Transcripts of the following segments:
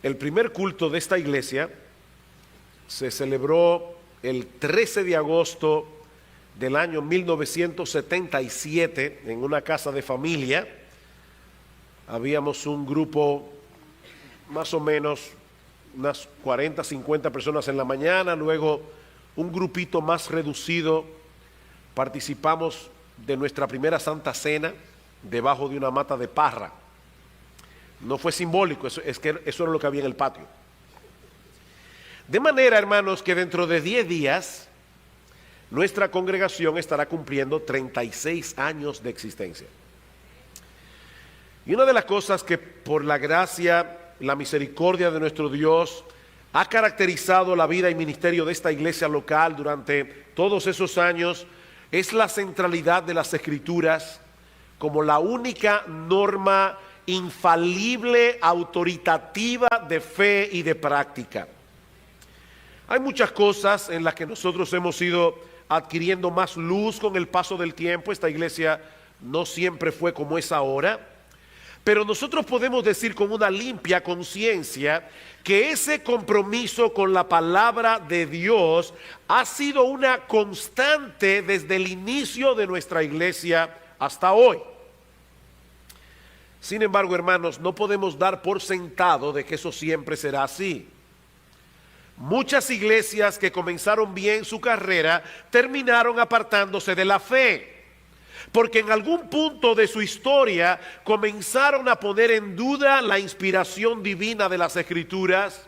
El primer culto de esta iglesia se celebró el 13 de agosto del año 1977 en una casa de familia. Habíamos un grupo, más o menos unas 40, 50 personas en la mañana, luego un grupito más reducido. Participamos de nuestra primera Santa Cena debajo de una mata de parra. No fue simbólico, eso era lo que había en el patio. De manera, hermanos, que dentro de 10 días nuestra congregación estará cumpliendo 36 años de existencia. Y una de las cosas que por la gracia, la misericordia de nuestro Dios ha caracterizado la vida y ministerio de esta iglesia local durante todos esos años es la centralidad de las Escrituras como la única norma infalible, autoritativa de fe y de práctica. Hay muchas cosas en las que nosotros hemos ido adquiriendo más luz con el paso del tiempo. Esta iglesia no siempre fue como es ahora, pero nosotros podemos decir con una limpia conciencia que ese compromiso con la palabra de Dios ha sido una constante desde el inicio de nuestra iglesia hasta hoy. Sin embargo, hermanos, no podemos dar por sentado de que eso siempre será así. Muchas iglesias que comenzaron bien su carrera terminaron apartándose de la fe, porque en algún punto de su historia comenzaron a poner en duda la inspiración divina de las Escrituras,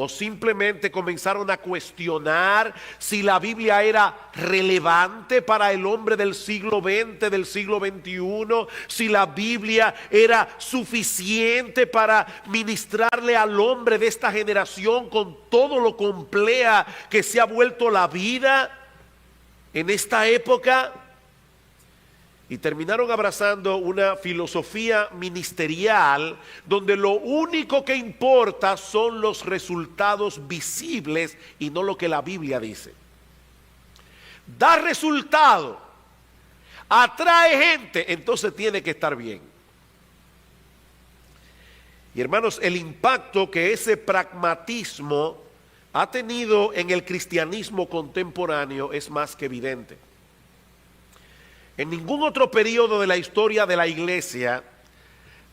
o simplemente comenzaron a cuestionar si la Biblia era relevante para el hombre del siglo XX, del siglo XXI, si la Biblia era suficiente para ministrarle al hombre de esta generación con todo lo compleja que se ha vuelto la vida en esta época. Y terminaron abrazando una filosofía ministerial donde lo único que importa son los resultados visibles y no lo que la Biblia dice. Da resultado, atrae gente, entonces tiene que estar bien. Y hermanos, el impacto que ese pragmatismo ha tenido en el cristianismo contemporáneo es más que evidente. En ningún otro periodo de la historia de la iglesia,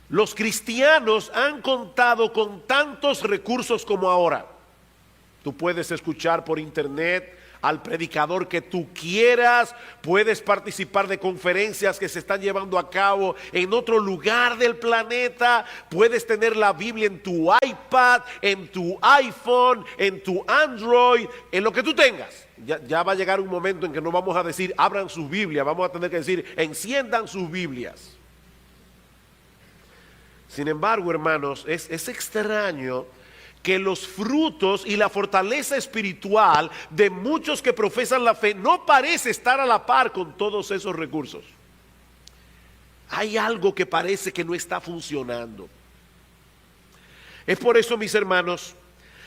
los cristianos han contado con tantos recursos como ahora. Tú puedes escuchar por internet al predicador que tú quieras, puedes participar de conferencias que se están llevando a cabo en otro lugar del planeta, puedes tener la Biblia en tu iPad, en tu iPhone, en tu Android, en lo que tú tengas. Ya va a llegar un momento en que no vamos a decir abran sus Biblias, vamos a tener que decir enciendan sus Biblias. Sin embargo, hermanos, es extraño que los frutos y la fortaleza espiritual de muchos que profesan la fe no parece estar a la par con todos esos recursos. Hay algo que parece que no está funcionando. Es por eso, mis hermanos,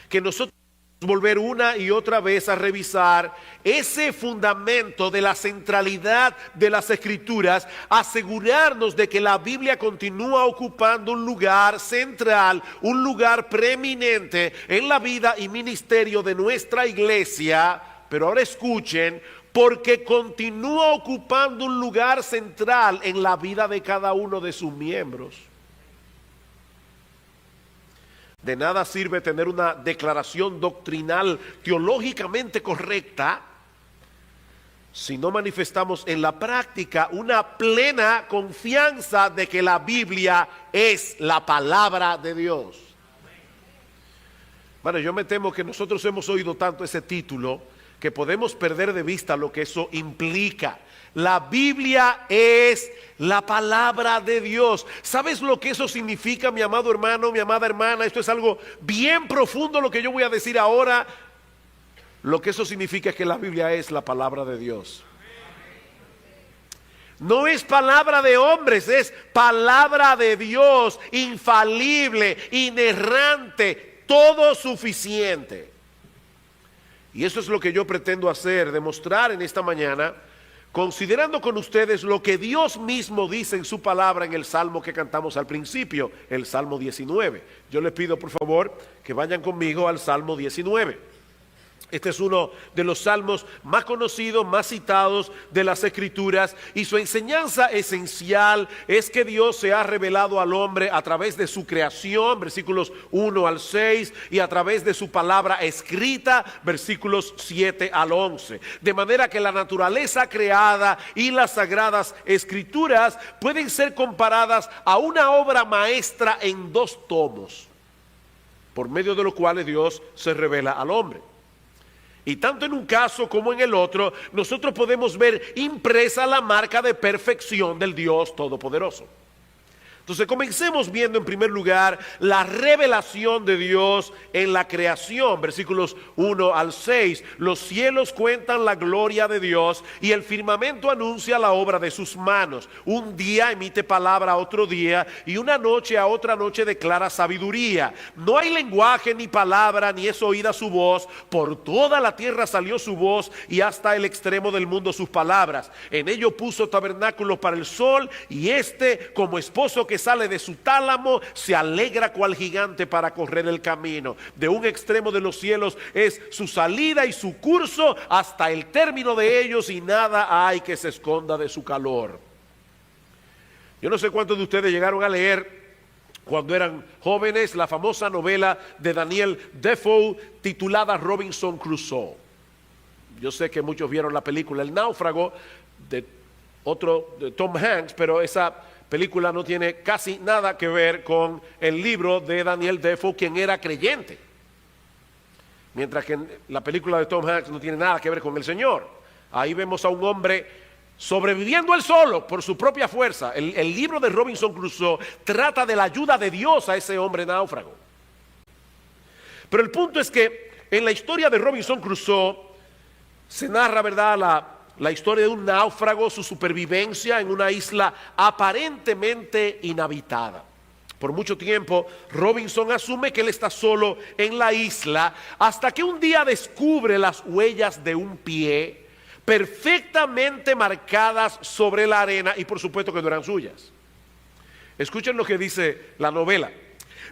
que nosotros volver una y otra vez a revisar ese fundamento de la centralidad de las Escrituras, asegurarnos de que la Biblia continúa ocupando un lugar central, un lugar preeminente en la vida y ministerio de nuestra iglesia. Pero ahora escuchen, porque continúa ocupando un lugar central en la vida de cada uno de sus miembros. De nada sirve tener una declaración doctrinal teológicamente correcta si no manifestamos en la práctica una plena confianza de que la Biblia es la palabra de Dios. Bueno, yo me temo que nosotros hemos oído tanto ese título que podemos perder de vista lo que eso implica. La Biblia es la palabra de Dios. ¿Sabes lo que eso significa, mi amado hermano, mi amada hermana? Esto es algo bien profundo lo que yo voy a decir ahora. Lo que eso significa es que la Biblia es la palabra de Dios. No es palabra de hombres, es palabra de Dios, infalible, inerrante, todo suficiente. Y eso es lo que yo pretendo hacer, demostrar en esta mañana considerando con ustedes lo que Dios mismo dice en su palabra en el Salmo que cantamos al principio, el Salmo 19. Yo les pido por favor que vayan conmigo al Salmo 19. Este es uno de los salmos más conocidos, más citados de las Escrituras, y su enseñanza esencial es que Dios se ha revelado al hombre a través de su creación, versículos 1 al 6, y a través de su palabra escrita, versículos 7 al 11. De manera que la naturaleza creada y las sagradas Escrituras pueden ser comparadas a una obra maestra en 2 tomos, por medio de los cuales Dios se revela al hombre. Y tanto en un caso como en el otro, nosotros podemos ver impresa la marca de perfección del Dios Todopoderoso. Entonces comencemos viendo en primer lugar la revelación de Dios en la creación, versículos 1 al 6. Los cielos cuentan la gloria de Dios y el firmamento anuncia la obra de sus manos. Un día emite palabra a otro día y una noche a otra noche declara sabiduría. No hay lenguaje ni palabra ni es oída su voz. Por toda la tierra salió su voz y hasta el extremo del mundo sus palabras. En ello puso tabernáculos para el sol y como esposo que sale de su tálamo, se alegra cual gigante para correr el camino. De un extremo de los cielos es su salida y su curso hasta el término de ellos, y nada hay que se esconda de su calor. Yo no sé cuántos de ustedes llegaron a leer cuando eran jóvenes la famosa novela de Daniel Defoe titulada Robinson Crusoe. Yo sé que muchos vieron la película El Náufrago de Tom Hanks, pero esa película no tiene casi nada que ver con el libro de Daniel Defoe, quien era creyente. Mientras que la película de Tom Hanks no tiene nada que ver con el Señor. Ahí vemos a un hombre sobreviviendo él solo por su propia fuerza. El libro de Robinson Crusoe trata de la ayuda de Dios a ese hombre náufrago. Pero el punto es que en la historia de Robinson Crusoe se narra, ¿verdad?, la historia de un náufrago, su supervivencia en una isla aparentemente inhabitada. Por mucho tiempo, Robinson asume que él está solo en la isla, hasta que un día descubre las huellas de un pie perfectamente marcadas sobre la arena, y por supuesto que no eran suyas. Escuchen lo que dice la novela.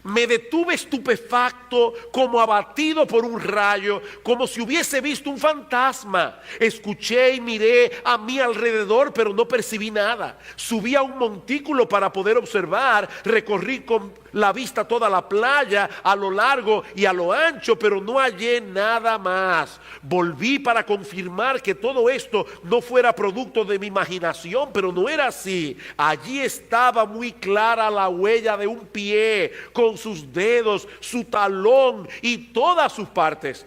Me detuve estupefacto, como abatido por un rayo, como si hubiese visto un fantasma. Escuché y miré a mi alrededor, pero no percibí nada. Subí a un montículo para poder observar. Recorrí con la vista toda la playa, a lo largo y a lo ancho, pero no hallé nada más. Volví para confirmar que todo esto no fuera producto de mi imaginación, pero no era así. Allí estaba muy clara la huella de un pie, con sus dedos, su talón y todas sus partes.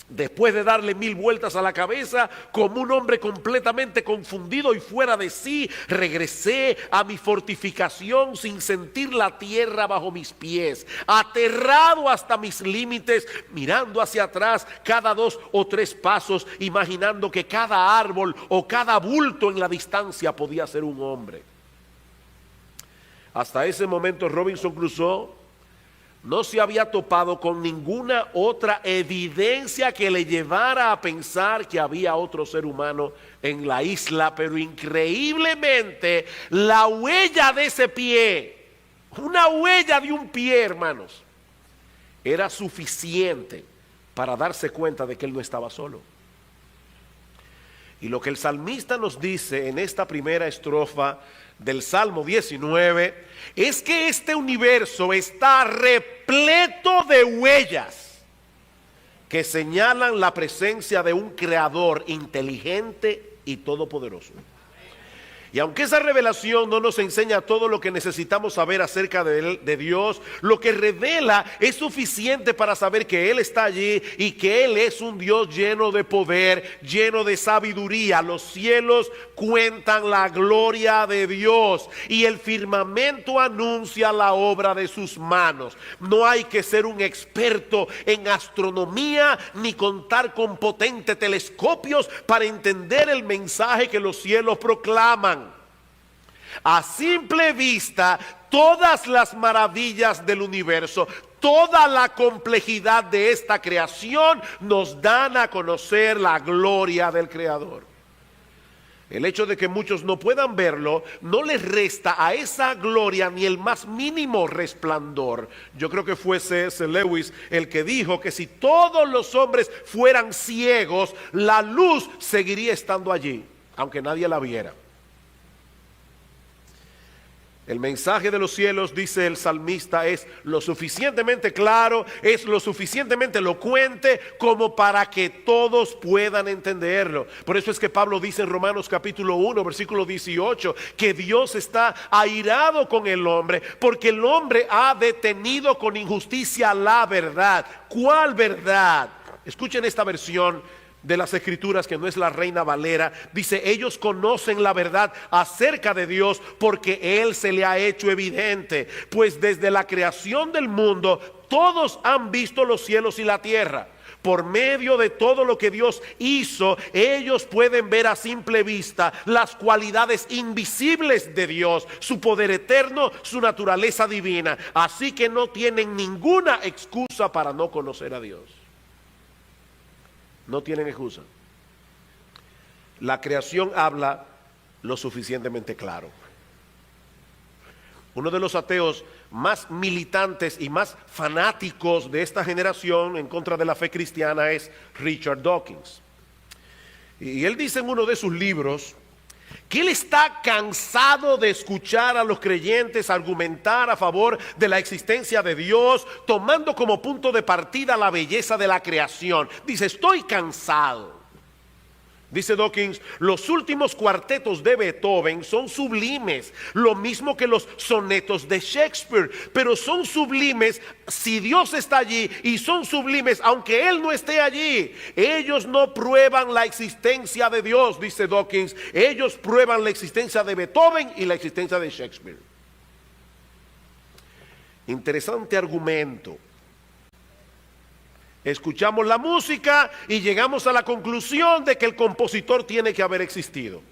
Después de darle 1000 vueltas a la cabeza, como un hombre completamente confundido y fuera de sí, regresé a mi fortificación sin sentir la tierra bajo mis pies, aterrado hasta mis límites, mirando hacia atrás cada 2 o 3 pasos, imaginando que cada árbol o cada bulto en la distancia podía ser un hombre. Hasta ese momento Robinson Crusoe no se había topado con ninguna otra evidencia que le llevara a pensar que había otro ser humano en la isla, pero increíblemente la huella de ese pie, una huella de un pie, hermanos, era suficiente para darse cuenta de que él no estaba solo. Y lo que el salmista nos dice en esta primera estrofa del Salmo 19 es que este universo está repleto de huellas que señalan la presencia de un creador inteligente y todopoderoso. Y aunque esa revelación no nos enseña todo lo que necesitamos saber acerca de Dios, lo que revela es suficiente para saber que Él está allí y que Él es un Dios lleno de poder, lleno de sabiduría. Los cielos cuentan la gloria de Dios y el firmamento anuncia la obra de sus manos. No hay que ser un experto en astronomía ni contar con potentes telescopios para entender el mensaje que los cielos proclaman. A simple vista, todas las maravillas del universo, toda la complejidad de esta creación nos dan a conocer la gloria del Creador. El hecho de que muchos no puedan verlo no les resta a esa gloria ni el más mínimo resplandor. Yo creo que fue C.S. Lewis el que dijo que si todos los hombres fueran ciegos, la luz seguiría estando allí, aunque nadie la viera. El mensaje de los cielos, dice el salmista, es lo suficientemente claro, es lo suficientemente elocuente como para que todos puedan entenderlo. Por eso es que Pablo dice en Romanos capítulo 1, versículo 18, que Dios está airado con el hombre, porque el hombre ha detenido con injusticia la verdad. ¿Cuál verdad? Escuchen esta versión de las Escrituras, que no es la Reina Valera. Dice: ellos conocen la verdad acerca de Dios porque Él se le ha hecho evidente, pues desde la creación del mundo todos han visto los cielos y la tierra. Por medio de todo lo que Dios hizo, ellos pueden ver a simple vista las cualidades invisibles de Dios, su poder eterno, su naturaleza divina. Así que no tienen ninguna excusa para no conocer a Dios. No tienen excusa. La creación habla lo suficientemente claro. Uno de los ateos más militantes y más fanáticos de esta generación en contra de la fe cristiana es Richard Dawkins. Y él dice en uno de sus libros que él está cansado de escuchar a los creyentes argumentar a favor de la existencia de Dios, tomando como punto de partida la belleza de la creación. Dice: estoy cansado. Dice Dawkins: los últimos cuartetos de Beethoven son sublimes, lo mismo que los sonetos de Shakespeare, pero son sublimes si Dios está allí, y son sublimes aunque Él no esté allí. Ellos no prueban la existencia de Dios, dice Dawkins, ellos prueban la existencia de Beethoven y la existencia de Shakespeare. Interesante argumento. Escuchamos la música y llegamos a la conclusión de que el compositor tiene que haber existido.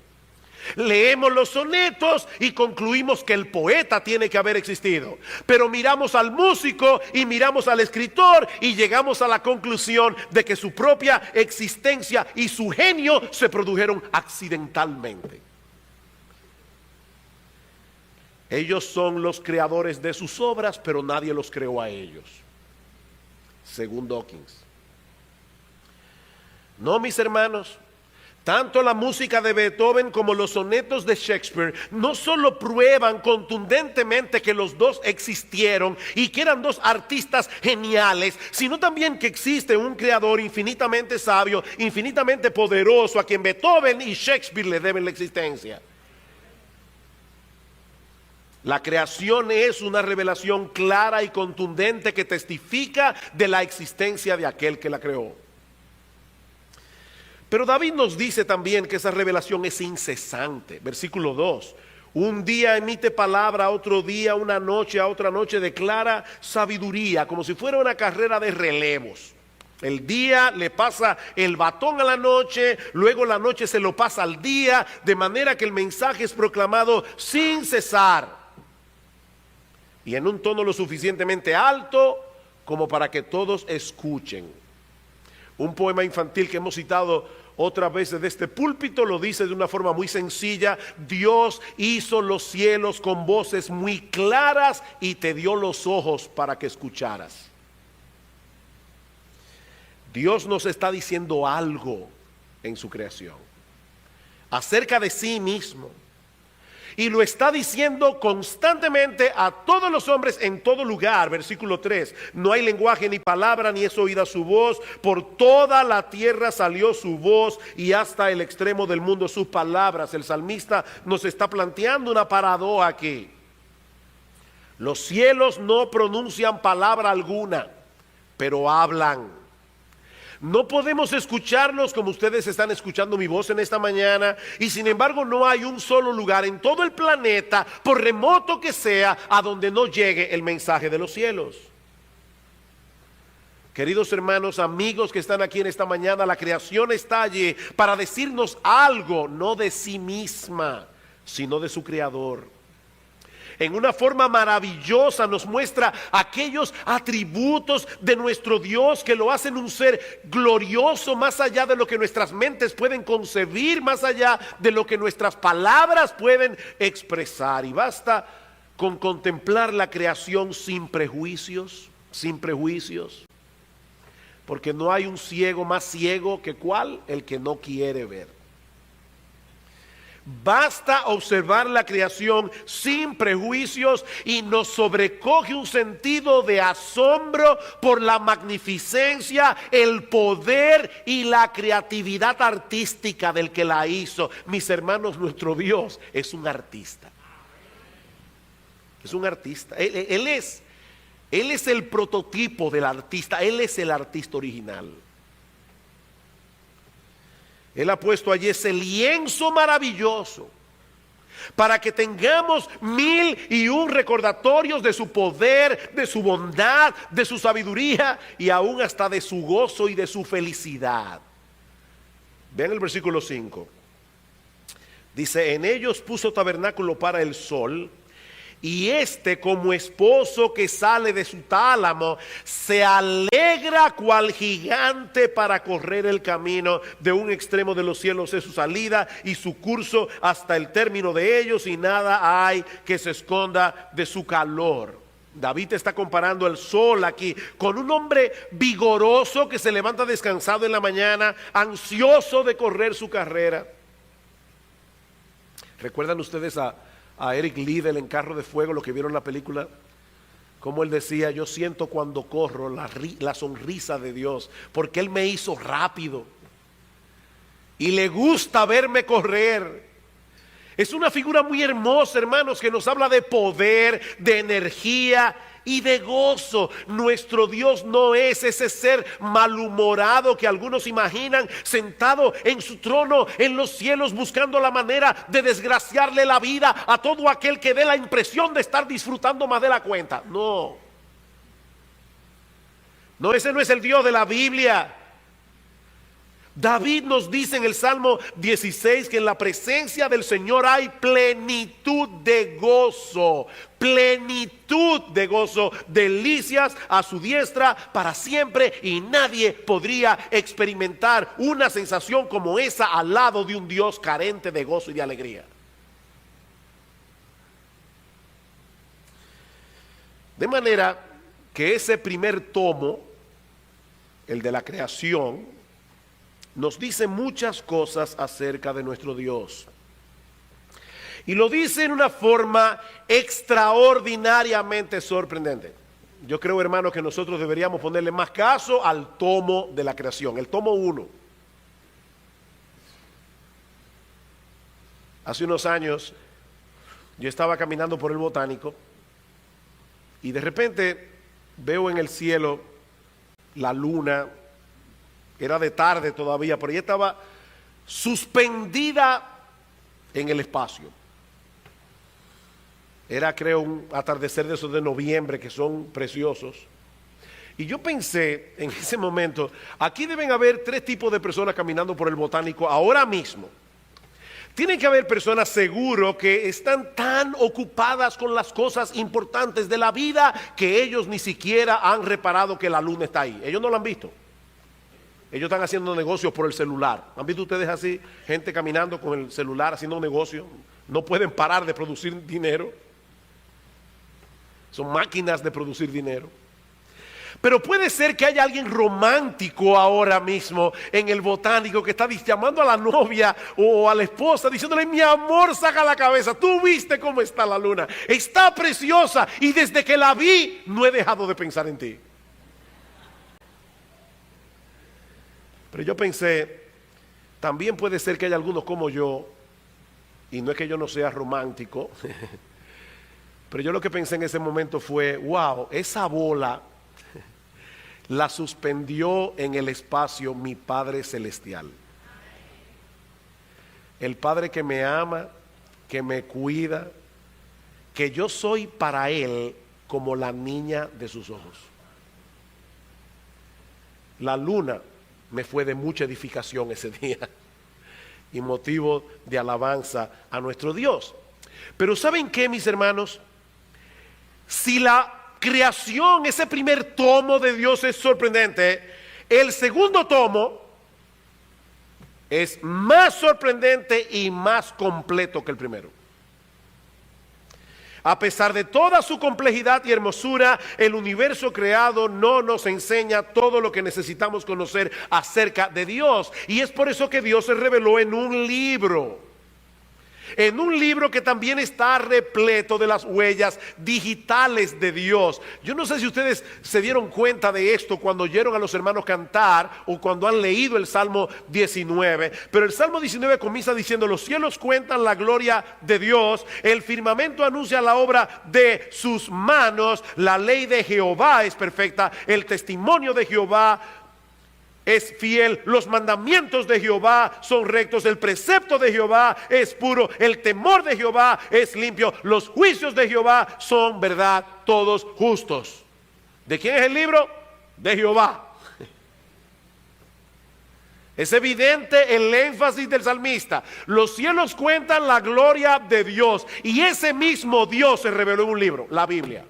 Leemos los sonetos y concluimos que el poeta tiene que haber existido. Pero miramos al músico y miramos al escritor y llegamos a la conclusión de que su propia existencia y su genio se produjeron accidentalmente. Ellos son los creadores de sus obras, pero nadie los creó a ellos, según Dawkins. No, mis hermanos, tanto la música de Beethoven como los sonetos de Shakespeare no solo prueban contundentemente que los dos existieron y que eran dos artistas geniales, sino también que existe un creador infinitamente sabio, infinitamente poderoso, a quien Beethoven y Shakespeare le deben la existencia. La creación es una revelación clara y contundente que testifica de la existencia de aquel que la creó. Pero David nos dice también que esa revelación es incesante. Versículo 2. Un día emite palabra, otro día, una noche a otra noche declara sabiduría, como si fuera una carrera de relevos. El día le pasa el batón a la noche, luego la noche se lo pasa al día, de manera que el mensaje es proclamado sin cesar y en un tono lo suficientemente alto como para que todos escuchen. Un poema infantil que hemos citado otras veces de este púlpito lo dice de una forma muy sencilla: Dios hizo los cielos con voces muy claras y te dio los ojos para que escucharas. Dios nos está diciendo algo en su creación acerca de sí mismo. Y lo está diciendo constantemente a todos los hombres en todo lugar. Versículo 3. No hay lenguaje ni palabra, ni es oída su voz. Por toda la tierra salió su voz, y hasta el extremo del mundo sus palabras. El salmista nos está planteando una paradoja aquí. Los cielos no pronuncian palabra alguna, pero hablan. No podemos escucharlos como ustedes están escuchando mi voz en esta mañana, y sin embargo no hay un solo lugar en todo el planeta, por remoto que sea, a donde no llegue el mensaje de los cielos. Queridos hermanos, amigos que están aquí en esta mañana, la creación está allí para decirnos algo, no de sí misma, sino de su creador. en una forma maravillosa nos muestra aquellos atributos de nuestro Dios que lo hacen un ser glorioso más allá de lo que nuestras mentes pueden concebir, más allá de lo que nuestras palabras pueden expresar. Y basta con contemplar la creación sin prejuicios, porque no hay un ciego más ciego que ¿cuál? El que no quiere ver. Basta observar la creación sin prejuicios y nos sobrecoge un sentido de asombro por la magnificencia, el poder y la creatividad artística del que la hizo. Mis hermanos, nuestro Dios es un artista. Es un artista. Él es el prototipo del artista. Él es el artista original. Él ha puesto allí ese lienzo maravilloso para que tengamos 1001 recordatorios de su poder, de su bondad, de su sabiduría y aún hasta de su gozo y de su felicidad. Vean el versículo 5. Dice: en ellos puso tabernáculo para el sol, y este, como esposo que sale de su tálamo, se alegra cual gigante para correr el camino. De un extremo de los cielos es su salida y su curso hasta el término de ellos, y nada hay que se esconda de su calor. David está comparando el sol aquí con un hombre vigoroso que se levanta descansado en la mañana, ansioso de correr su carrera. ¿Recuerdan ustedes a Eric Liddell en Carro de Fuego, lo que vieron la película? Como él decía: yo siento cuando corro la sonrisa de Dios, porque Él me hizo rápido y le gusta verme correr. Es una figura muy hermosa, hermanos, que nos habla de poder, de energía y de gozo. Nuestro Dios no es ese ser malhumorado que algunos imaginan sentado en su trono en los cielos buscando la manera de desgraciarle la vida a todo aquel que dé la impresión de estar disfrutando más de la cuenta. No, ese no es el Dios de la Biblia. David nos dice en el Salmo 16 que en la presencia del Señor hay plenitud de gozo, delicias a su diestra para siempre, y nadie podría experimentar una sensación como esa al lado de un Dios carente de gozo y de alegría. De manera que ese primer tomo, el de la creación, nos dice muchas cosas acerca de nuestro Dios. Y lo dice en una forma extraordinariamente sorprendente. Yo creo, hermano, que nosotros deberíamos ponerle más caso al tomo de la creación, el tomo 1. Hace unos años yo estaba caminando por el Botánico y de repente veo en el cielo la luna. Era de tarde todavía, pero ella estaba suspendida en el espacio. Era, creo, un atardecer de esos de noviembre que son preciosos. Y yo pensé en ese momento: aquí deben haber 3 tipos de personas caminando por el Botánico ahora mismo. Tienen que haber personas seguro que están tan ocupadas con las cosas importantes de la vida que ellos ni siquiera han reparado que la luna está ahí. Ellos no la han visto. Ellos están haciendo negocios por el celular. ¿Han visto ustedes así? Gente caminando con el celular haciendo negocio. No pueden parar de producir dinero. Son máquinas de producir dinero. Pero puede ser que haya alguien romántico ahora mismo en el Botánico que está llamando a la novia o a la esposa diciéndole: mi amor, saca la cabeza, tú viste cómo está la luna, está preciosa, y desde que la vi no he dejado de pensar en ti. Pero yo pensé, también puede ser que haya algunos como yo, y no es que yo no sea romántico, pero yo lo que pensé en ese momento fue: wow, esa bola la suspendió en el espacio mi Padre Celestial. El Padre que me ama, que me cuida, que yo soy para Él como la niña de sus ojos. La luna me fue de mucha edificación ese día y motivo de alabanza a nuestro Dios. Pero ¿saben qué, mis hermanos? Si la creación, ese primer tomo de Dios es sorprendente, el segundo tomo es más sorprendente y más completo que el primero. A pesar de toda su complejidad y hermosura, el universo creado no nos enseña todo lo que necesitamos conocer acerca de Dios. Y es por eso que Dios se reveló en un libro. En un libro que también está repleto de las huellas digitales de Dios. Yo no sé si ustedes se dieron cuenta de esto cuando oyeron a los hermanos cantar o cuando han leído el Salmo 19. Pero el Salmo 19 comienza diciendo: los cielos cuentan la gloria de Dios, el firmamento anuncia la obra de sus manos, la ley de Jehová es perfecta, el testimonio de Jehová es fiel, los mandamientos de Jehová son rectos, el precepto de Jehová es puro, el temor de Jehová es limpio, los juicios de Jehová son verdad, todos justos. ¿De quién es el libro? De Jehová. Es evidente el énfasis del salmista. Los cielos cuentan la gloria de Dios, y ese mismo Dios se reveló en un libro, la Biblia.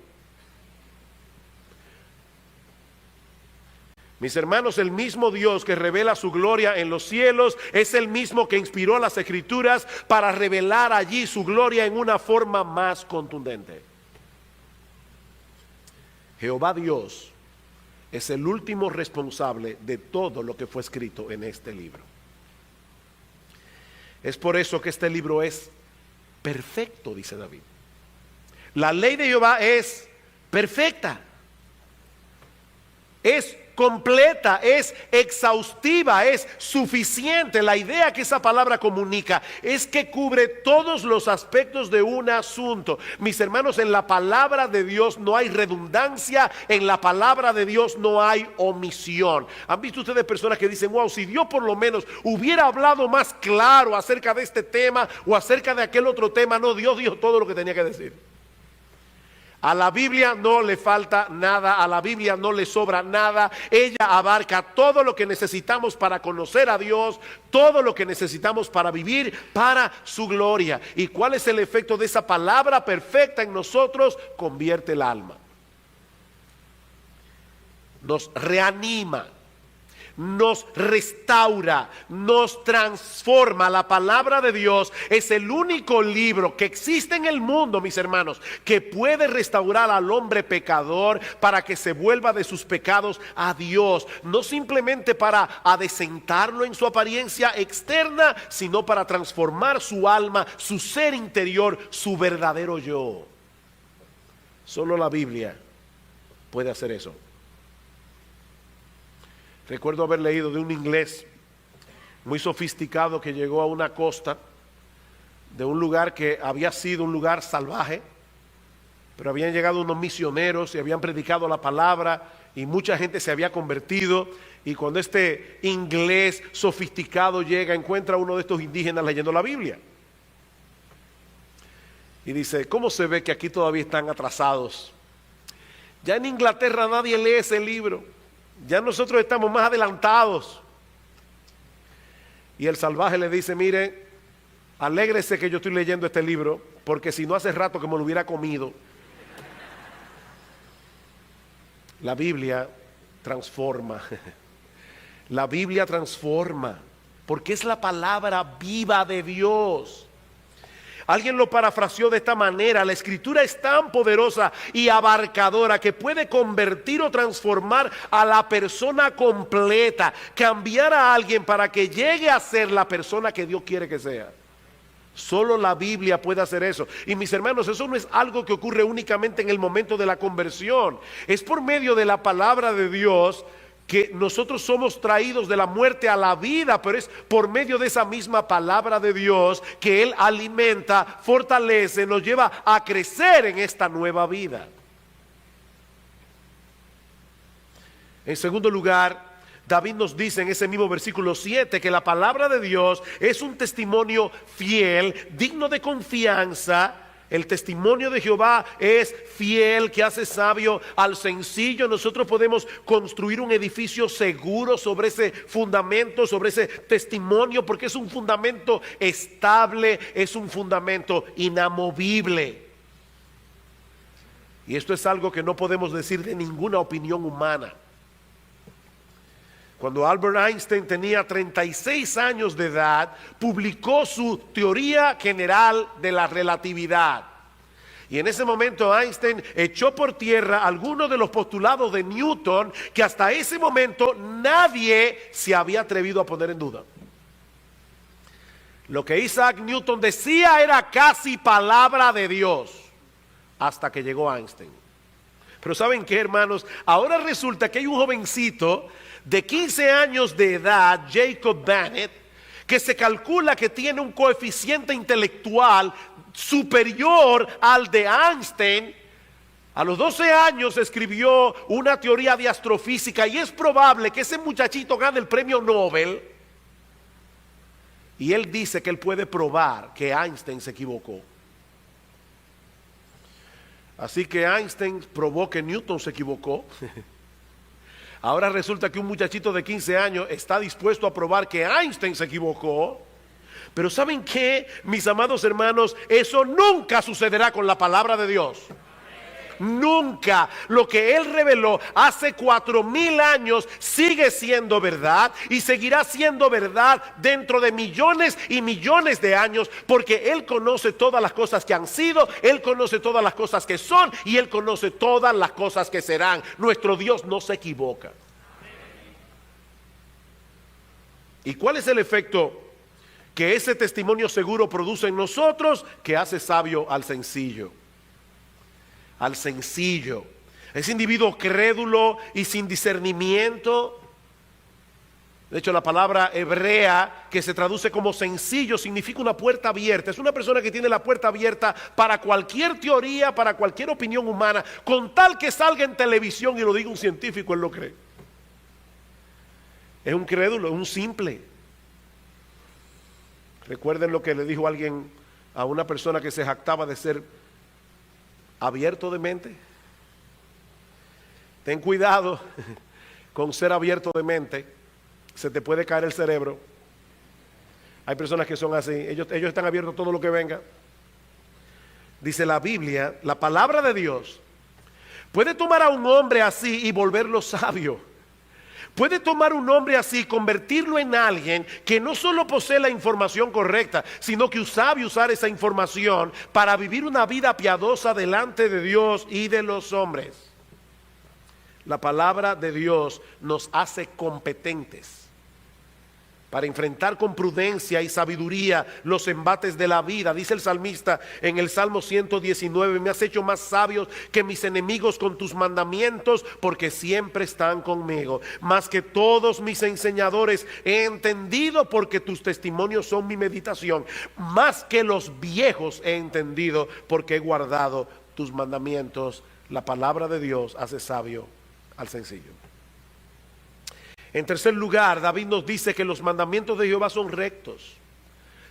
Mis hermanos, el mismo Dios que revela su gloria en los cielos es el mismo que inspiró las Escrituras para revelar allí su gloria en una forma más contundente. Jehová Dios es el último responsable de todo lo que fue escrito en este libro. Es por eso que este libro es perfecto, dice David. La ley de Jehová es perfecta, es completa, es exhaustiva, es suficiente. La idea que esa palabra comunica es que cubre todos los aspectos de un asunto. Mis hermanos, en la palabra de Dios no hay redundancia, en la palabra de Dios no hay omisión. ¿Han visto ustedes personas que dicen: wow, si Dios por lo menos hubiera hablado más claro acerca de este tema o acerca de aquel otro tema? No, Dios dijo todo lo que tenía que decir. A la Biblia no le falta nada, a la Biblia no le sobra nada. Ella abarca todo lo que necesitamos para conocer a Dios, todo lo que necesitamos para vivir para su gloria. ¿Y cuál es el efecto de esa palabra perfecta en nosotros? Convierte el alma, nos reanima, nos restaura, nos transforma. La palabra de Dios es el único libro que existe en el mundo, mis hermanos, que puede restaurar al hombre pecador para que se vuelva de sus pecados a Dios. No simplemente para adecentarlo en su apariencia externa, sino para transformar su alma, su ser interior, su verdadero yo. Solo la Biblia puede hacer eso. Recuerdo haber leído de un inglés muy sofisticado que llegó a una costa de un lugar que había sido un lugar salvaje, pero habían llegado unos misioneros y habían predicado la palabra y mucha gente se había convertido. Y cuando este inglés sofisticado llega, encuentra a uno de estos indígenas leyendo la Biblia. Y dice: ¿cómo se ve que aquí todavía están atrasados? Ya en Inglaterra nadie lee ese libro. Ya nosotros estamos más adelantados. Y el salvaje le dice: mire, alégrese que yo estoy leyendo este libro, porque si no, hace rato que me lo hubiera comido. La Biblia transforma. La Biblia transforma, porque es la palabra viva de Dios. Alguien lo parafraseó de esta manera: la Escritura es tan poderosa y abarcadora que puede convertir o transformar a la persona completa, cambiar a alguien para que llegue a ser la persona que Dios quiere que sea. Solo la Biblia puede hacer eso. Y mis hermanos, eso no es algo que ocurre únicamente en el momento de la conversión. Es por medio de la palabra de Dios que nosotros somos traídos de la muerte a la vida, pero es por medio de esa misma palabra de Dios que Él alimenta, fortalece, nos lleva a crecer en esta nueva vida. En segundo lugar, David nos dice en ese mismo versículo 7 que la palabra de Dios es un testimonio fiel, digno de confianza. El testimonio de Jehová es fiel, que hace sabio al sencillo. Nosotros podemos construir un edificio seguro sobre ese fundamento, sobre ese testimonio, porque es un fundamento estable, es un fundamento inamovible. Y esto es algo que no podemos decir de ninguna opinión humana. Cuando Albert Einstein tenía 36 años de edad, publicó su teoría general de la relatividad. Y en ese momento Einstein echó por tierra algunos de los postulados de Newton que hasta ese momento nadie se había atrevido a poner en duda. Lo que Isaac Newton decía era casi palabra de Dios, hasta que llegó Einstein. Pero ¿saben qué, hermanos? Ahora resulta que hay un jovencito de 15 años de edad, Jacob Bennett, que se calcula que tiene un coeficiente intelectual superior al de Einstein. A los 12 años escribió una teoría de astrofísica y es probable que ese muchachito gane el premio Nobel. Y él dice que él puede probar que Einstein se equivocó. Así que Einstein probó que Newton se equivocó. Ahora resulta que un muchachito de 15 años está dispuesto a probar que Einstein se equivocó. Pero ¿saben qué, mis amados hermanos? Eso nunca sucederá con la palabra de Dios. Nunca. Lo que Él reveló hace 4000 años sigue siendo verdad y seguirá siendo verdad dentro de millones y millones de años, porque Él conoce todas las cosas que han sido, Él conoce todas las cosas que son y Él conoce todas las cosas que serán. Nuestro Dios no se equivoca. ¿Y cuál es el efecto que ese testimonio seguro produce en nosotros? Que hace sabio al sencillo. Al sencillo, ese individuo crédulo y sin discernimiento. De hecho, la palabra hebrea que se traduce como sencillo significa una puerta abierta. Es una persona que tiene la puerta abierta para cualquier teoría, para cualquier opinión humana, con tal que salga en televisión y lo diga un científico, él lo cree. Es un crédulo, es un simple. Recuerden lo que le dijo alguien a una persona que se jactaba de ser abierto de mente. Ten cuidado con ser abierto de mente, se te puede caer el cerebro. Hay personas que son así, ellos están abiertos a todo lo que venga. Dice la Biblia, la palabra de Dios puede tomar a un hombre así y volverlo sabio. Puede tomar un hombre así, convertirlo en alguien que no solo posee la información correcta, sino que sabe usar esa información para vivir una vida piadosa delante de Dios y de los hombres. La palabra de Dios nos hace competentes para enfrentar con prudencia y sabiduría los embates de la vida. Dice el salmista en el Salmo 119, me has hecho más sabios que mis enemigos con tus mandamientos, porque siempre están conmigo. Más que todos mis enseñadores he entendido, porque tus testimonios son mi meditación. Más que los viejos he entendido, porque he guardado tus mandamientos. La palabra de Dios hace sabio al sencillo. En tercer lugar, David nos dice que los mandamientos de Jehová son rectos.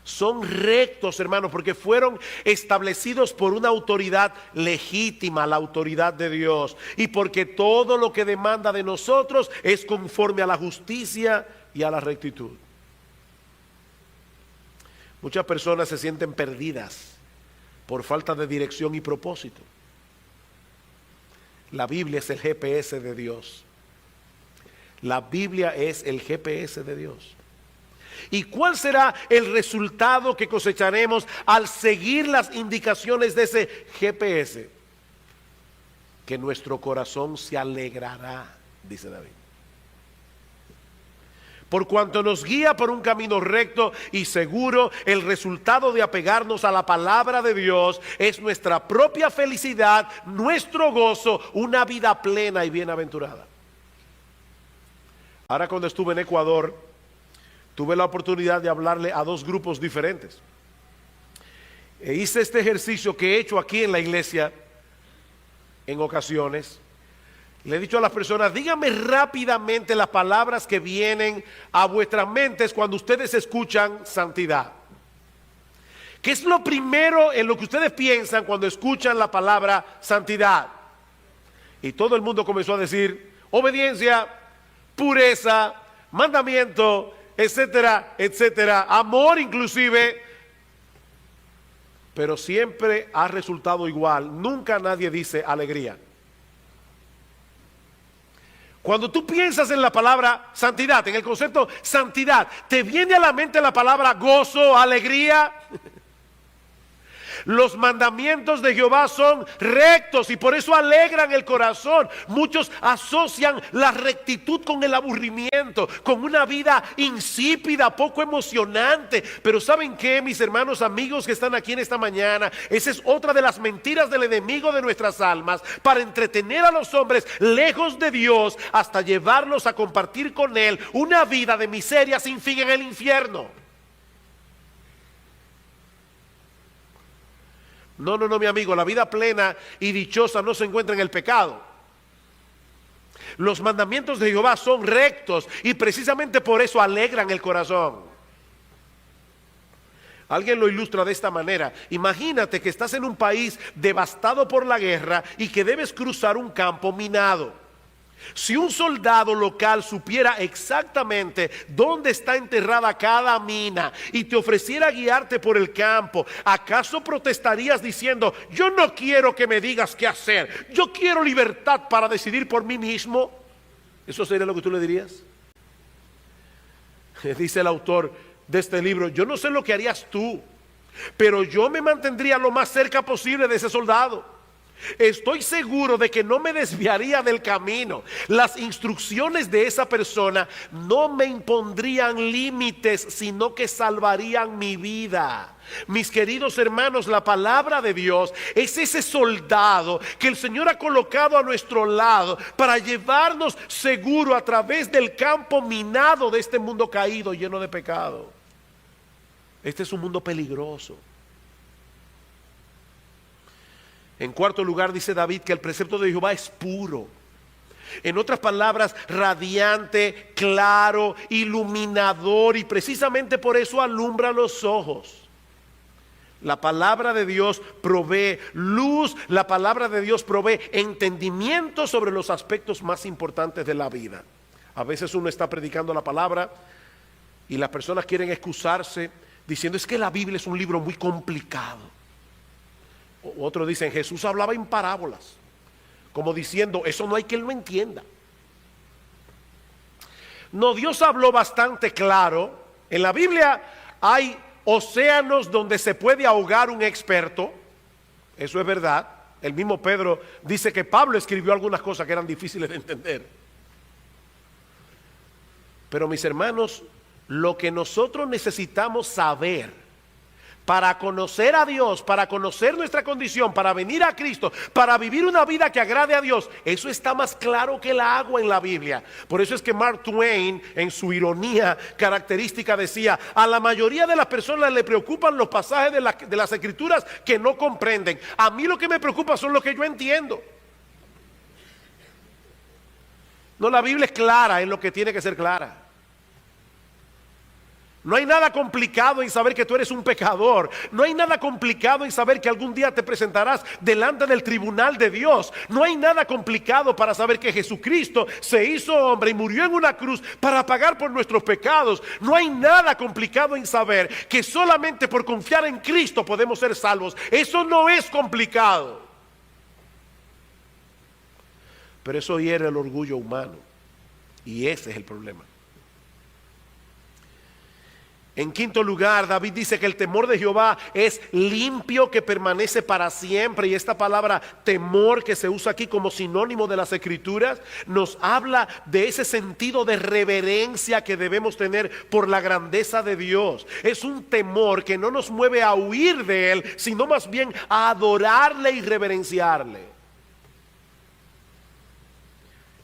Son rectos, hermanos, porque fueron establecidos por una autoridad legítima, la autoridad de Dios. Y porque todo lo que demanda de nosotros es conforme a la justicia y a la rectitud. Muchas personas se sienten perdidas por falta de dirección y propósito. La Biblia es el GPS de Dios. La Biblia es el GPS de Dios. ¿Y cuál será el resultado que cosecharemos al seguir las indicaciones de ese GPS? Que nuestro corazón se alegrará, dice David. Por cuanto nos guía por un camino recto y seguro, el resultado de apegarnos a la palabra de Dios es nuestra propia felicidad, nuestro gozo, una vida plena y bienaventurada. Ahora, cuando estuve en Ecuador, tuve la oportunidad de hablarle a dos grupos diferentes. E hice este ejercicio que he hecho aquí en la iglesia en ocasiones. Le he dicho a las personas, díganme rápidamente las palabras que vienen a vuestras mentes cuando ustedes escuchan santidad. ¿Qué es lo primero en lo que ustedes piensan cuando escuchan la palabra santidad? Y todo el mundo comenzó a decir obediencia, pureza, mandamiento, etcétera, etcétera, amor inclusive. pero siempre ha resultado igual. Nunca nadie dice alegría. Cuando tú piensas en la palabra santidad, en el concepto santidad, ¿te viene a la mente la palabra gozo, alegría? Los mandamientos de Jehová son rectos y por eso alegran el corazón. Muchos asocian la rectitud con el aburrimiento, con una vida insípida, poco emocionante. Pero ¿saben qué, mis hermanos, amigos que están aquí en esta mañana? Esa es otra de las mentiras del enemigo de nuestras almas, para entretener a los hombres lejos de Dios hasta llevarlos a compartir con Él una vida de miseria sin fin en el infierno. No, mi amigo, la vida plena y dichosa no se encuentra en el pecado. Los mandamientos de Jehová son rectos y precisamente por eso alegran el corazón. Alguien lo ilustra de esta manera. Imagínate que estás en un país devastado por la guerra y que debes cruzar un campo minado. Si un soldado local supiera exactamente dónde está enterrada cada mina y te ofreciera guiarte por el campo, ¿acaso protestarías diciendo: yo no quiero que me digas qué hacer, yo quiero libertad para decidir por mí mismo? ¿Eso sería lo que tú le dirías? Dice el autor de este libro: yo no sé lo que harías tú, pero yo me mantendría lo más cerca posible de ese soldado. Estoy seguro de que no me desviaría del camino. Las instrucciones de esa persona no me impondrían límites, sino que salvarían mi vida. Mis queridos hermanos, la palabra de Dios es ese soldado que el Señor ha colocado a nuestro lado para llevarnos seguro a través del campo minado de este mundo caído, lleno de pecado. Este es un mundo peligroso. En cuarto lugar, dice David que el precepto de Jehová es puro. En otras palabras, radiante, claro, iluminador, y precisamente por eso alumbra los ojos. La palabra de Dios provee luz, la palabra de Dios provee entendimiento sobre los aspectos más importantes de la vida. A veces uno está predicando la palabra y las personas quieren excusarse diciendo: es que la Biblia es un libro muy complicado. Otros dicen: Jesús hablaba en parábolas, como diciendo: eso no hay quien lo entienda. No, Dios habló bastante claro. En la Biblia hay océanos donde se puede ahogar un experto. Eso es verdad. El mismo Pedro dice que Pablo escribió algunas cosas que eran difíciles de entender. Pero mis hermanos, lo que nosotros necesitamos saber para conocer a Dios, para conocer nuestra condición, para venir a Cristo, para vivir una vida que agrade a Dios, eso está más claro que el agua en la Biblia. Por eso es que Mark Twain, en su ironía característica, decía: a la mayoría de las personas le preocupan los pasajes de las Escrituras que no comprenden. A mí lo que me preocupa son los que yo entiendo. No, la Biblia es clara en lo que tiene que ser clara. No hay nada complicado en saber que tú eres un pecador. No hay nada complicado en saber que algún día te presentarás delante del tribunal de Dios. No hay nada complicado para saber que Jesucristo se hizo hombre y murió en una cruz para pagar por nuestros pecados. No hay nada complicado en saber que solamente por confiar en Cristo podemos ser salvos. Eso no es complicado. Pero eso hiere el orgullo humano. Y ese es el problema. En quinto lugar, David dice que el temor de Jehová es limpio, que permanece para siempre. Y esta palabra temor, que se usa aquí como sinónimo de las Escrituras, nos habla de ese sentido de reverencia que debemos tener por la grandeza de Dios. Es un temor que no nos mueve a huir de Él, sino más bien a adorarle y reverenciarle.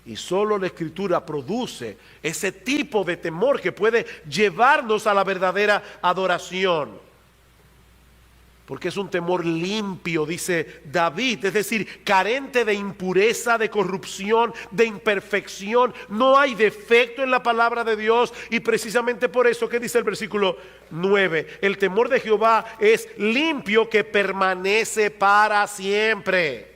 Y solo la Escritura produce ese tipo de temor que puede llevarnos a la verdadera adoración. Porque es un temor limpio, dice David, es decir, carente de impureza, de corrupción, de imperfección. No hay defecto en la palabra de Dios. Y precisamente por eso, ¿qué dice el versículo 9? El temor de Jehová es limpio, que permanece para siempre.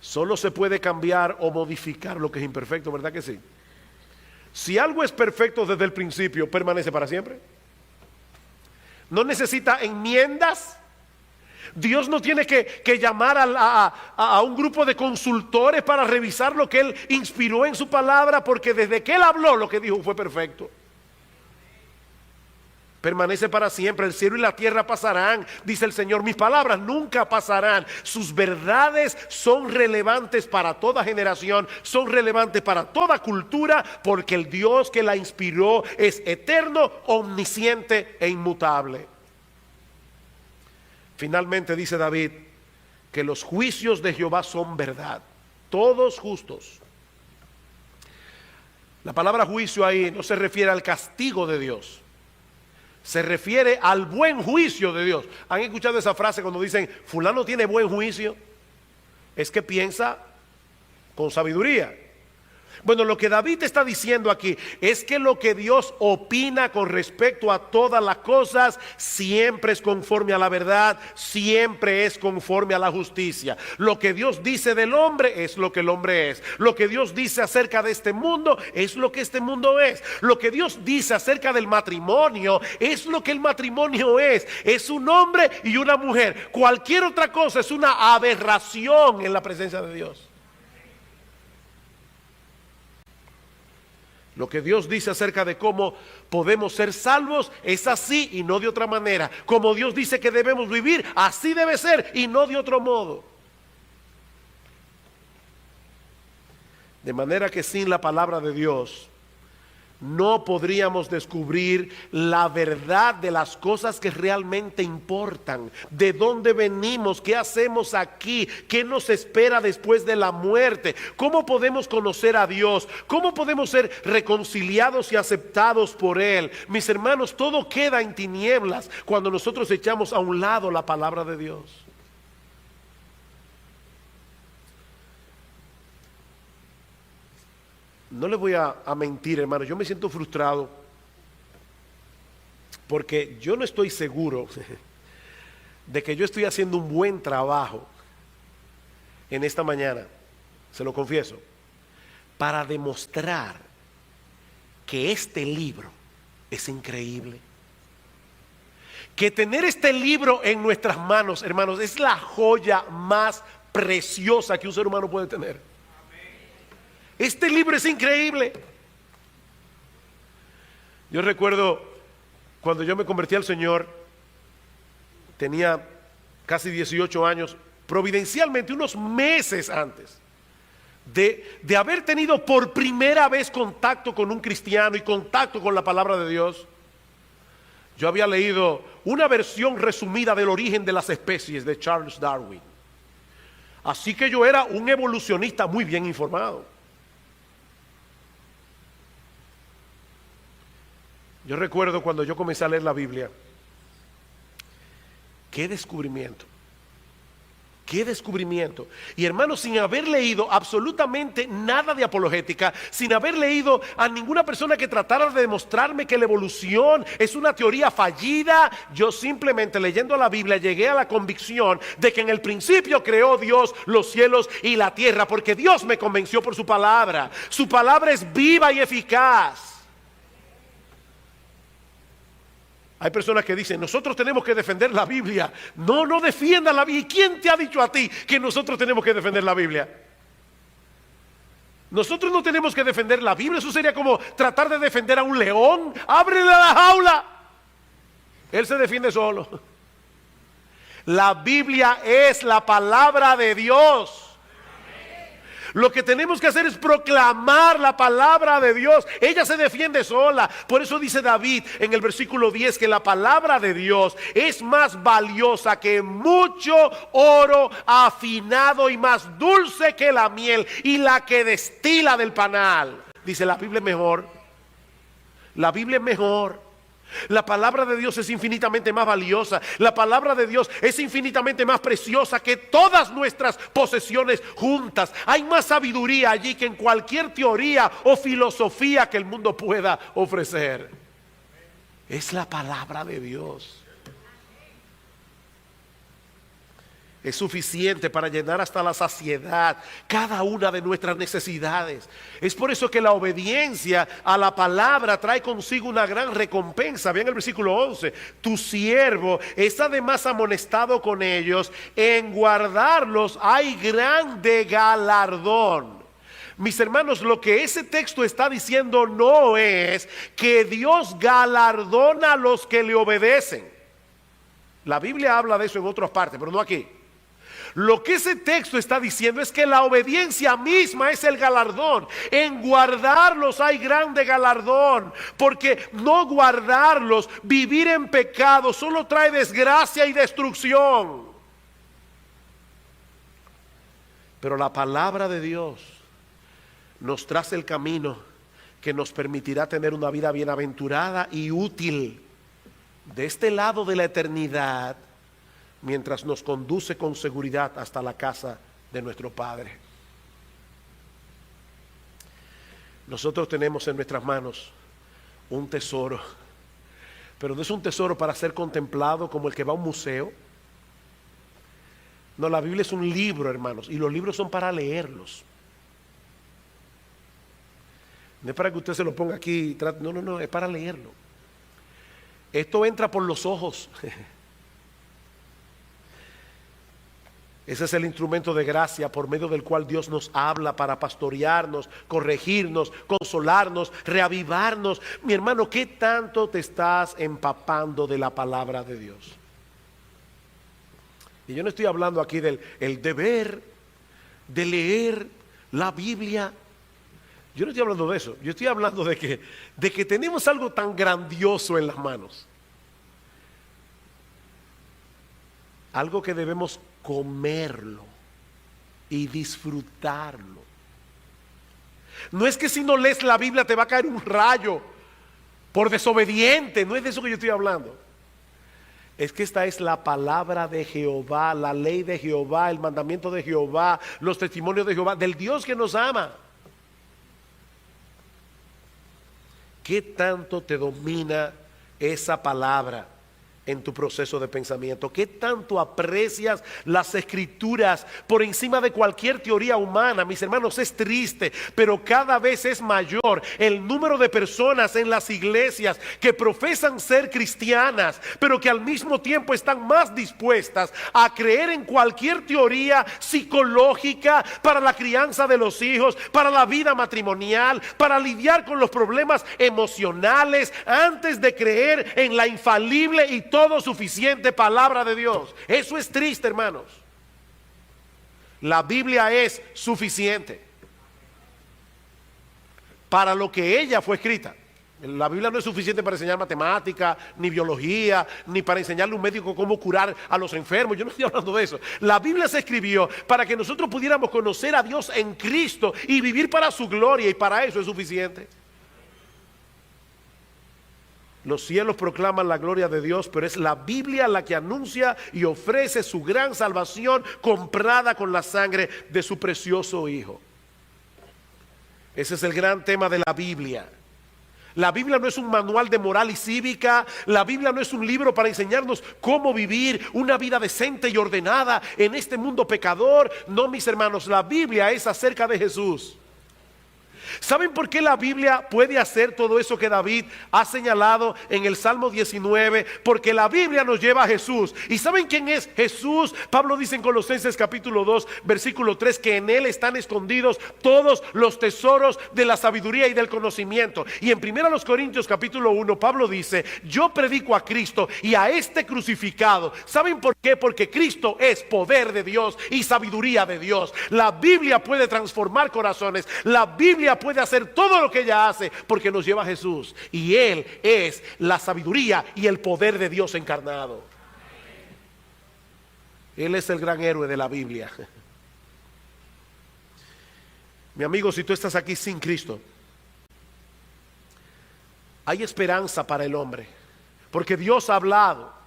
Solo se puede cambiar o modificar lo que es imperfecto, ¿verdad que sí? Si algo es perfecto desde el principio, ¿permanece para siempre? no necesita enmiendas. Dios no tiene que llamar a un grupo de consultores para revisar lo que Él inspiró en su palabra, porque desde que Él habló lo que dijo fue perfecto. Permanece para siempre, el cielo y la tierra pasarán, dice el Señor, mis palabras nunca pasarán. Sus verdades son relevantes para toda generación, son relevantes para toda cultura, porque el Dios que la inspiró es eterno, omnisciente e inmutable. Finalmente dice David que los juicios de Jehová son verdad, todos justos. La palabra juicio ahí no se refiere al castigo de Dios, se refiere al buen juicio de Dios. ¿Han escuchado esa frase cuando dicen fulano tiene buen juicio? Es que piensa con sabiduría. Bueno, lo que David está diciendo aquí es que lo que Dios opina con respecto a todas las cosas siempre es conforme a la verdad, siempre es conforme a la justicia. Lo que Dios dice del hombre es lo que el hombre es. Lo que Dios dice acerca de este mundo es lo que este mundo es. Lo que Dios dice acerca del matrimonio es lo que el matrimonio es. Es un hombre y una mujer. Cualquier otra cosa es una aberración en la presencia de Dios. Lo que Dios dice acerca de cómo podemos ser salvos es así y no de otra manera. Como Dios dice que debemos vivir, así debe ser y no de otro modo. De manera que sin la palabra de Dios no podríamos descubrir la verdad de las cosas que realmente importan. De dónde venimos, qué hacemos aquí, qué nos espera después de la muerte, cómo podemos conocer a Dios, cómo podemos ser reconciliados y aceptados por Él. Mis hermanos, todo queda en tinieblas cuando nosotros echamos a un lado la palabra de Dios. No les voy a mentir, hermano, yo me siento frustrado porque yo no estoy seguro de que yo estoy haciendo un buen trabajo en esta mañana, se lo confieso, para demostrar que este libro es increíble. Que tener este libro en nuestras manos, hermanos, es la joya más preciosa que un ser humano puede tener. Este libro es increíble. Yo recuerdo cuando yo me convertí al Señor, tenía casi 18 años, providencialmente unos meses antes de haber tenido por primera vez contacto con un cristiano y contacto con la palabra de Dios. Yo había leído una versión resumida del origen de las especies de Charles Darwin. Así que yo era un evolucionista muy bien informado. Yo recuerdo cuando yo comencé a leer la Biblia, qué descubrimiento, qué descubrimiento. Y hermanos, sin haber leído absolutamente nada de apologética, sin haber leído a ninguna persona que tratara de demostrarme que la evolución es una teoría fallida, yo simplemente leyendo la Biblia llegué a la convicción de que en el principio creó Dios los cielos y la tierra, porque Dios me convenció por su palabra. Su palabra es viva y eficaz. Hay personas que dicen, nosotros tenemos que defender la Biblia. No, no defiendan la Biblia. ¿Y quién te ha dicho a ti que nosotros tenemos que defender la Biblia? Nosotros no tenemos que defender la Biblia. Eso sería como tratar de defender a un león. ¡Ábrele la jaula! Él se defiende solo. La Biblia es la palabra de Dios. Lo que tenemos que hacer es proclamar la palabra de Dios. Ella se defiende sola. Por eso dice David en el versículo 10 que la palabra de Dios es más valiosa que mucho oro afinado y más dulce que la miel y la que destila del panal. Dice, la Biblia es mejor. La Biblia es mejor. La palabra de Dios es infinitamente más valiosa. La palabra de Dios es infinitamente más preciosa que todas nuestras posesiones juntas. Hay más sabiduría allí que en cualquier teoría o filosofía que el mundo pueda ofrecer. Es la palabra de Dios. es suficiente para llenar hasta la saciedad cada una de nuestras necesidades. Es por eso que la obediencia a la palabra trae consigo una gran recompensa. Vean el versículo 11. Tu siervo es además amonestado con ellos. En guardarlos hay grande galardón. Mis hermanos, lo que ese texto está diciendo no es que Dios galardona a los que le obedecen. La Biblia habla de eso en otras partes, pero no aquí. Lo que ese texto está diciendo es que la obediencia misma es el galardón. En guardarlos hay grande galardón, porque no guardarlos, vivir en pecado, solo trae desgracia y destrucción. Pero la palabra de Dios nos traza el camino que nos permitirá tener una vida bienaventurada y útil de este lado de la eternidad, mientras nos conduce con seguridad hasta la casa de nuestro Padre. Nosotros tenemos en nuestras manos un tesoro, pero no es un tesoro para ser contemplado como el que va a un museo. No, la Biblia es un libro, hermanos, y los libros son para leerlos. No es para que usted se lo ponga aquí, no, es para leerlo. Esto entra por los ojos. Ese es el instrumento de gracia por medio del cual Dios nos habla para pastorearnos, corregirnos, consolarnos, reavivarnos. Mi hermano, ¿qué tanto te estás empapando de la palabra de Dios? Y yo no estoy hablando aquí del deber de leer la Biblia. Yo no estoy hablando de eso. Yo estoy hablando de que tenemos algo tan grandioso en las manos. Algo que debemos comerlo y disfrutarlo. No es que si no lees la Biblia te va a caer un rayo por desobediente. No es de eso que yo estoy hablando. Es que esta es la palabra de Jehová, la ley de Jehová, el mandamiento de Jehová, los testimonios de Jehová, del Dios que nos ama. ¿Qué tanto te domina esa palabra en tu proceso de pensamiento? ¿Qué tanto aprecias las escrituras por encima de cualquier teoría humana? Mis hermanos, es triste, pero cada vez es mayor el número de personas en las iglesias que profesan ser cristianas, pero que al mismo tiempo están más dispuestas a creer en cualquier teoría psicológica para la crianza de los hijos, para la vida matrimonial, para lidiar con los problemas emocionales, antes de creer en la infalible y todo suficiente palabra de Dios. Eso es triste, hermanos. La Biblia es suficiente para lo que ella fue escrita. La Biblia no es suficiente para enseñar matemática, ni biología, ni para enseñarle a un médico cómo curar a los enfermos. Yo no estoy hablando de eso. La Biblia se escribió para que nosotros pudiéramos conocer a Dios en Cristo y vivir para su gloria, y para eso es suficiente. Los cielos proclaman la gloria de Dios, pero es la Biblia la que anuncia y ofrece su gran salvación comprada con la sangre de su precioso Hijo. Ese es el gran tema de la Biblia. La Biblia no es un manual de moral y cívica. La Biblia no es un libro para enseñarnos cómo vivir una vida decente y ordenada en este mundo pecador. No, mis hermanos, la Biblia es acerca de Jesús. ¿Saben por qué la Biblia puede hacer todo eso que David ha señalado en el Salmo 19? Porque la Biblia nos lleva a Jesús. ¿Y saben quién es Jesús? Pablo dice en Colosenses capítulo 2 versículo 3 que en él están escondidos todos los tesoros de la sabiduría y del conocimiento. Y en 1 Corintios capítulo 1 Pablo dice: yo predico a Cristo y a este crucificado. ¿Saben por qué? Porque Cristo es poder de Dios y sabiduría de Dios. La Biblia puede transformar corazones. La Biblia puede hacer todo lo que ella hace porque nos lleva a Jesús, y Él es la sabiduría y el poder de Dios encarnado. Él es el gran héroe de la Biblia. Mi amigo, si tú estás aquí sin Cristo, hay esperanza para el hombre, porque Dios ha hablado.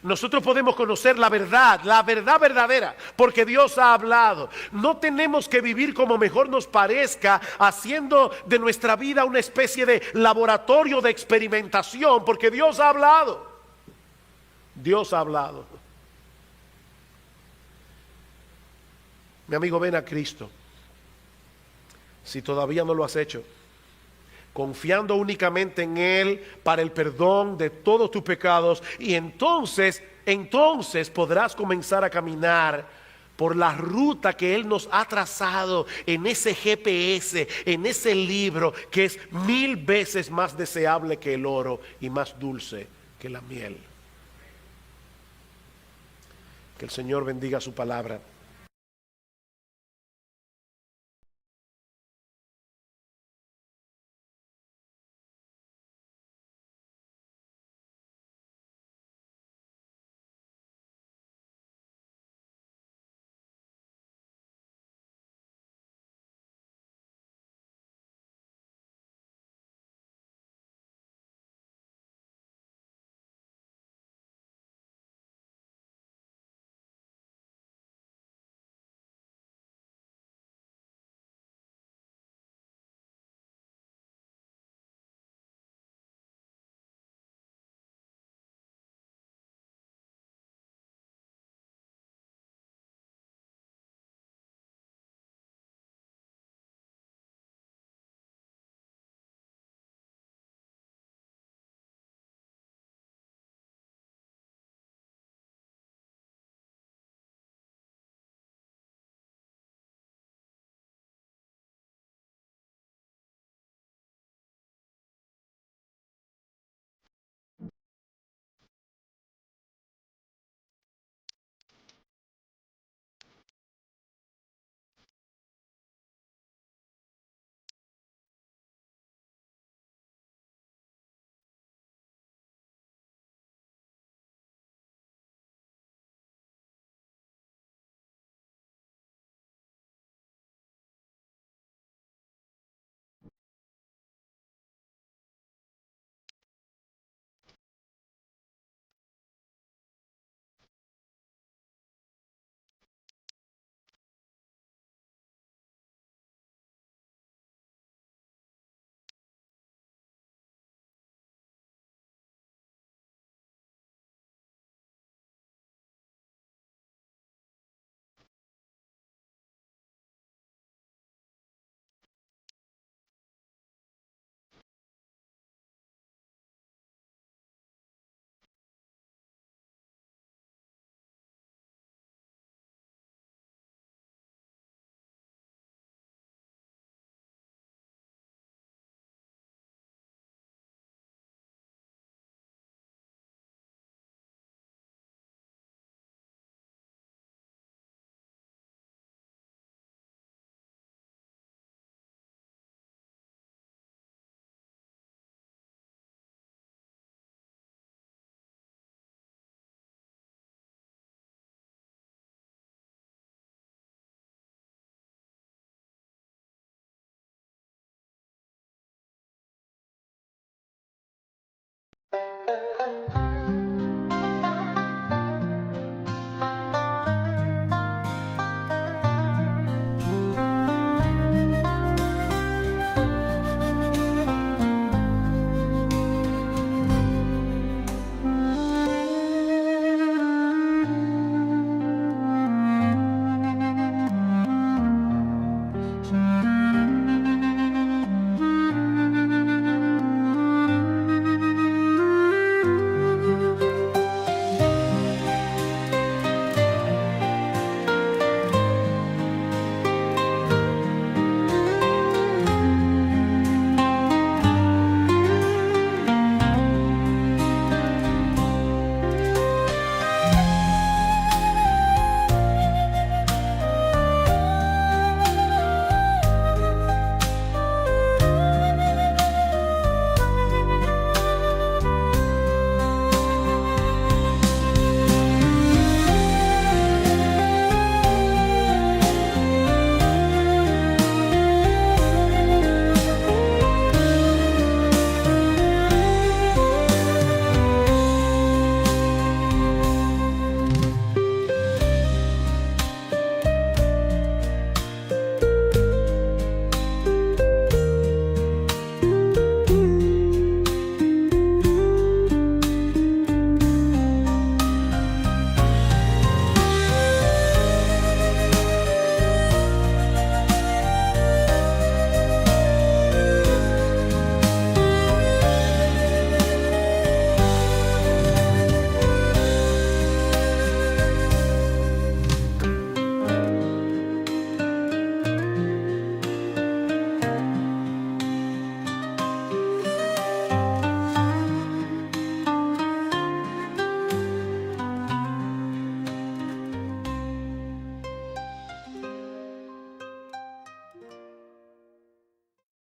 Nosotros podemos conocer la verdad verdadera, porque Dios ha hablado. No tenemos que vivir como mejor nos parezca, haciendo de nuestra vida una especie de laboratorio de experimentación, porque Dios ha hablado. Dios ha hablado. Mi amigo, ven a Cristo. Si todavía no lo has hecho, confiando únicamente en Él para el perdón de todos tus pecados, y entonces podrás comenzar a caminar por la ruta que Él nos ha trazado en ese GPS, en ese libro que es 1000 veces más deseable que el oro y más dulce que la miel. Que el Señor bendiga su palabra.